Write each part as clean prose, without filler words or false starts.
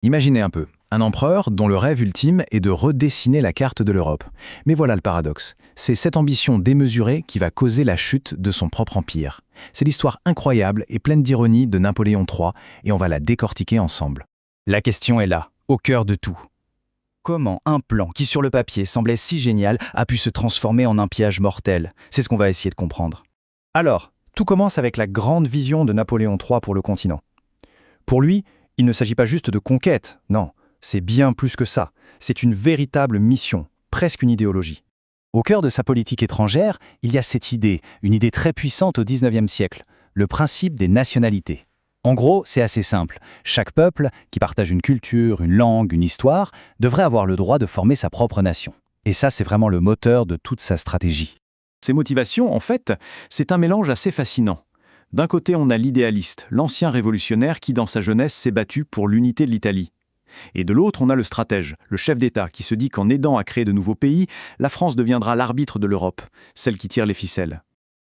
Imaginez un peu, un empereur dont le rêve ultime est de redessiner la carte de l'Europe. Mais voilà le paradoxe, c'est cette ambition démesurée qui va causer la chute de son propre empire. C'est l'histoire incroyable et pleine d'ironie de Napoléon III, et on va la décortiquer ensemble. La question est là, au cœur de tout. Comment un plan qui sur le papier semblait si génial a pu se transformer en un piège mortel? C'est ce qu'on va essayer de comprendre. Alors, tout commence avec la grande vision de Napoléon III pour le continent. Pour lui, il ne s'agit pas juste de conquête, non, c'est bien plus que ça. C'est une véritable mission, presque une idéologie. Au cœur de sa politique étrangère, il y a cette idée, une idée très puissante au XIXe siècle, le principe des nationalités. En gros, c'est assez simple. Chaque peuple, qui partage une culture, une langue, une histoire, devrait avoir le droit de former sa propre nation. Et ça, c'est vraiment le moteur de toute sa stratégie. Ces motivations, en fait, c'est un mélange assez fascinant. D'un côté, on a l'idéaliste, l'ancien révolutionnaire qui, dans sa jeunesse, s'est battu pour l'unité de l'Italie. Et de l'autre, on a le stratège, le chef d'État, qui se dit qu'en aidant à créer de nouveaux pays, la France deviendra l'arbitre de l'Europe, celle qui tire les ficelles.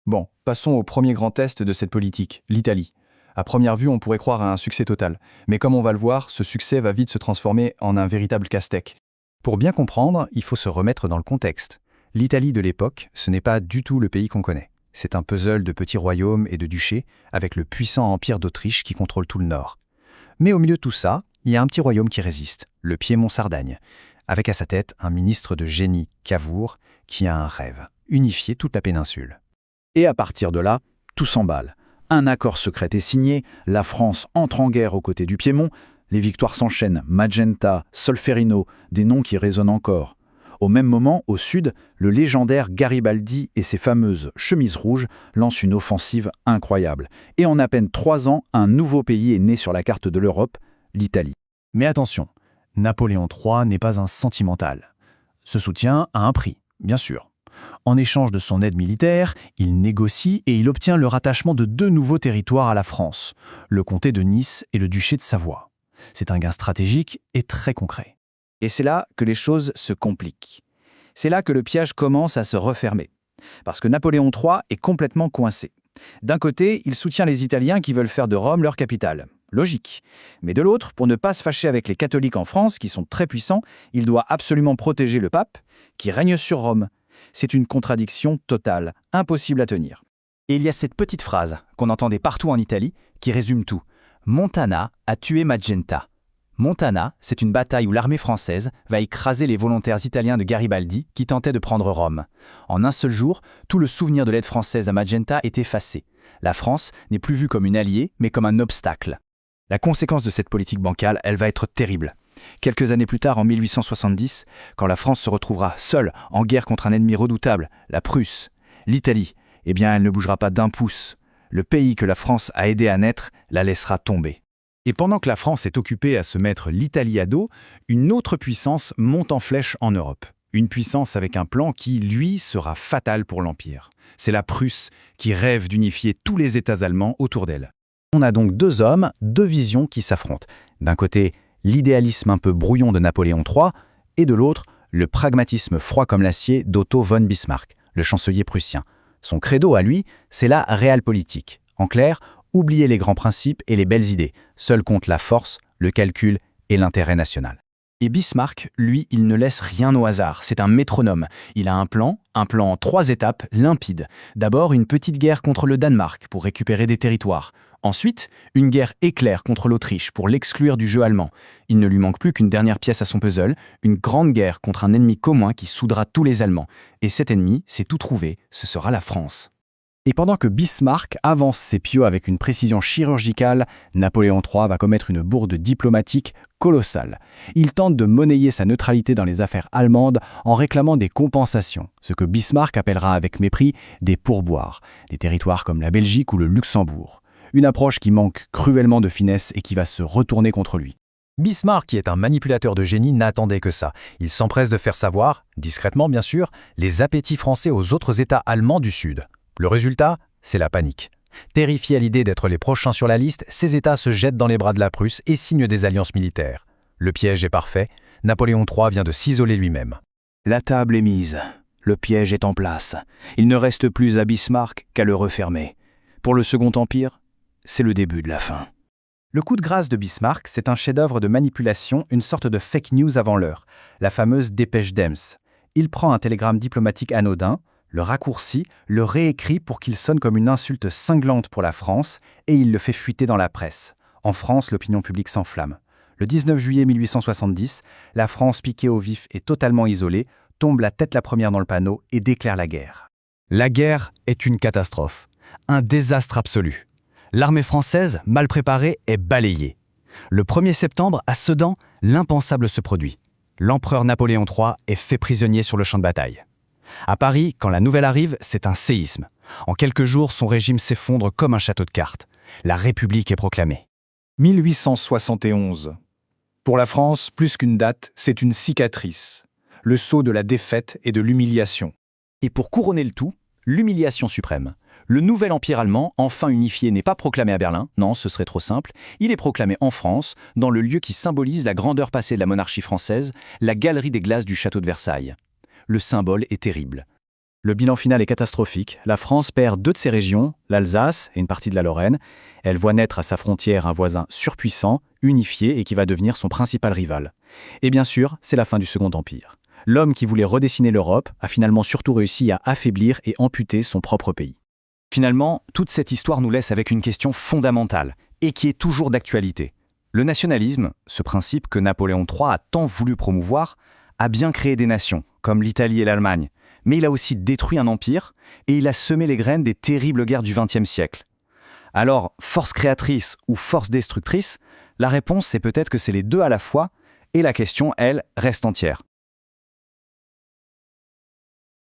Bon, passons au premier grand test de cette politique, l'Italie. À première vue, on pourrait croire à un succès total. Mais comme on va le voir, ce succès va vite se transformer en un véritable casse-tête. Pour bien comprendre, il faut se remettre dans le contexte. L'Italie de l'époque, ce n'est pas du tout le pays qu'on connaît. C'est un puzzle de petits royaumes et de duchés, avec le puissant empire d'Autriche qui contrôle tout le nord. Mais au milieu de tout ça, il y a un petit royaume qui résiste, le Piémont-Sardaigne, avec à sa tête un ministre de génie, Cavour, qui a un rêve, unifier toute la péninsule. Et à partir de là, tout s'emballe. Un accord secret est signé, la France entre en guerre aux côtés du Piémont, les victoires s'enchaînent, Magenta, Solferino, des noms qui résonnent encore. Au même moment, au sud, le légendaire Garibaldi et ses fameuses chemises rouges lancent une offensive incroyable. Et en à peine 3 ans, un nouveau pays est né sur la carte de l'Europe, l'Italie. Mais attention, Napoléon III n'est pas un sentimental. Ce soutien a un prix, bien sûr. En échange de son aide militaire, il négocie et il obtient le rattachement de 2 nouveaux territoires à la France, le comté de Nice et le duché de Savoie. C'est un gain stratégique et très concret. Et c'est là que les choses se compliquent. C'est là que le piège commence à se refermer. Parce que Napoléon III est complètement coincé. D'un côté, il soutient les Italiens qui veulent faire de Rome leur capitale. Logique. Mais de l'autre, pour ne pas se fâcher avec les catholiques en France, qui sont très puissants, il doit absolument protéger le pape, qui règne sur Rome. C'est une contradiction totale, impossible à tenir. Et il y a cette petite phrase qu'on entendait partout en Italie, qui résume tout. Montana a tué Magenta. Montana, c'est une bataille où l'armée française va écraser les volontaires italiens de Garibaldi qui tentaient de prendre Rome. En un seul jour, tout le souvenir de l'aide française à Magenta est effacé. La France n'est plus vue comme une alliée, mais comme un obstacle. La conséquence de cette politique bancale, elle va être terrible. Quelques années plus tard, en 1870, quand la France se retrouvera seule en guerre contre un ennemi redoutable, la Prusse, l'Italie, eh bien elle ne bougera pas d'un pouce. Le pays que la France a aidé à naître la laissera tomber. Et pendant que la France est occupée à se mettre l'Italie à dos, une autre puissance monte en flèche en Europe. Une puissance avec un plan qui, lui, sera fatal pour l'Empire. C'est la Prusse qui rêve d'unifier tous les États allemands autour d'elle. On a donc 2 hommes, 2 visions qui s'affrontent. D'un côté, l'idéalisme un peu brouillon de Napoléon III, et de l'autre, le pragmatisme froid comme l'acier d'Otto von Bismarck, le chancelier prussien. Son credo à lui, c'est la realpolitik. En clair, oublier les grands principes et les belles idées. Seul compte la force, le calcul et l'intérêt national. Et Bismarck, lui, il ne laisse rien au hasard. C'est un métronome. Il a un plan en 3 étapes, limpide. D'abord, une petite guerre contre le Danemark pour récupérer des territoires. Ensuite, une guerre éclair contre l'Autriche pour l'exclure du jeu allemand. Il ne lui manque plus qu'une dernière pièce à son puzzle, une grande guerre contre un ennemi commun qui soudera tous les Allemands. Et cet ennemi, c'est tout trouvé, ce sera la France. Et pendant que Bismarck avance ses pions avec une précision chirurgicale, Napoléon III va commettre une bourde diplomatique colossale. Il tente de monnayer sa neutralité dans les affaires allemandes en réclamant des compensations, ce que Bismarck appellera avec mépris des pourboires, des territoires comme la Belgique ou le Luxembourg. Une approche qui manque cruellement de finesse et qui va se retourner contre lui. Bismarck, qui est un manipulateur de génie, n'attendait que ça. Il s'empresse de faire savoir, discrètement bien sûr, les appétits français aux autres États allemands du Sud. Le résultat, c'est la panique. Terrifiés à l'idée d'être les prochains sur la liste, ces États se jettent dans les bras de la Prusse et signent des alliances militaires. Le piège est parfait, Napoléon III vient de s'isoler lui-même. La table est mise, le piège est en place. Il ne reste plus à Bismarck qu'à le refermer. Pour le Second Empire, c'est le début de la fin. Le coup de grâce de Bismarck, c'est un chef-d'œuvre de manipulation, une sorte de fake news avant l'heure, la fameuse dépêche d'Ems. Il prend un télégramme diplomatique anodin, le raccourcit, le réécrit pour qu'il sonne comme une insulte cinglante pour la France, et il le fait fuiter dans la presse. En France, l'opinion publique s'enflamme. Le 19 juillet 1870, la France piquée au vif et totalement isolée, tombe la tête la première dans le panneau et déclare la guerre. La guerre est une catastrophe, un désastre absolu. L'armée française, mal préparée, est balayée. Le 1er septembre, à Sedan, l'impensable se produit. L'empereur Napoléon III est fait prisonnier sur le champ de bataille. À Paris, quand la nouvelle arrive, c'est un séisme. En quelques jours, son régime s'effondre comme un château de cartes. La République est proclamée. 1871. Pour la France, plus qu'une date, c'est une cicatrice. Le sceau de la défaite et de l'humiliation. Et pour couronner le tout, l'humiliation suprême. Le nouvel empire allemand, enfin unifié, n'est pas proclamé à Berlin, non, ce serait trop simple. Il est proclamé en France, dans le lieu qui symbolise la grandeur passée de la monarchie française, la galerie des glaces du château de Versailles. Le symbole est terrible. Le bilan final est catastrophique. La France perd 2 de ses régions, l'Alsace et une partie de la Lorraine. Elle voit naître à sa frontière un voisin surpuissant, unifié et qui va devenir son principal rival. Et bien sûr, c'est la fin du Second Empire. L'homme qui voulait redessiner l'Europe a finalement surtout réussi à affaiblir et amputer son propre pays. Finalement, toute cette histoire nous laisse avec une question fondamentale, et qui est toujours d'actualité. Le nationalisme, ce principe que Napoléon III a tant voulu promouvoir, a bien créé des nations, comme l'Italie et l'Allemagne, mais il a aussi détruit un empire, et il a semé les graines des terribles guerres du XXe siècle. Alors, force créatrice ou force destructrice, la réponse c'est peut-être que c'est les deux à la fois, et la question, elle, reste entière.